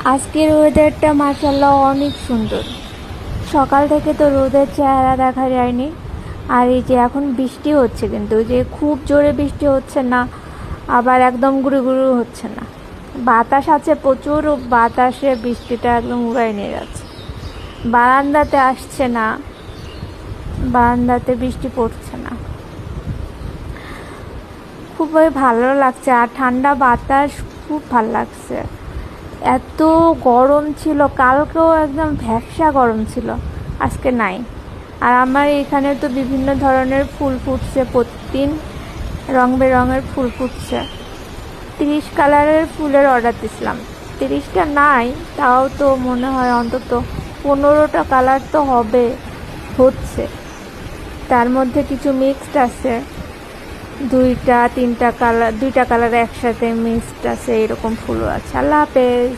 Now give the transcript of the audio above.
আজকের ওয়েদারটা মাশাআল্লাহ অনেক সুন্দর। সকাল থেকে তো রোদের চেহারা দেখা যায়নি, আর এই যে এখন বৃষ্টি হচ্ছে, কিন্তু যে খুব জোরে বৃষ্টি হচ্ছে না, আবার একদম গুঁড়ো গুঁড়ো হচ্ছে না। বাতাস আছে প্রচুর, বাতাসে বৃষ্টিটা একদম উড়াই নিয়ে যাচ্ছে। বারান্দাতে আসছে না, বারান্দাতে বৃষ্টি পড়ছে না। খুবই ভালো লাগছে, আর ঠান্ডা বাতাস, খুব ভালো লাগছে। এত গরম ছিল, কালকেও একদম ভ্যাপসা গরম ছিল, আজকে নাই। আর আমার এখানে তো বিভিন্ন ধরনের ফুল ফুটছে, প্রতিদিন রং বেরঙের ফুল ফুটছে। 30 কালারের ফুলের অর্ডার দিয়েছিলাম, 30টা নাই, তাও তো মনে হয় অন্তত 15টা কালার তো হবে, হচ্ছে। তার মধ্যে কিছু মিক্সড আছে, 2টা 3টা কালার, 2টা কালার একসাথে মিক্সড আছে, এরকম ফুলও আছে। আল্লাহ হাফেজ।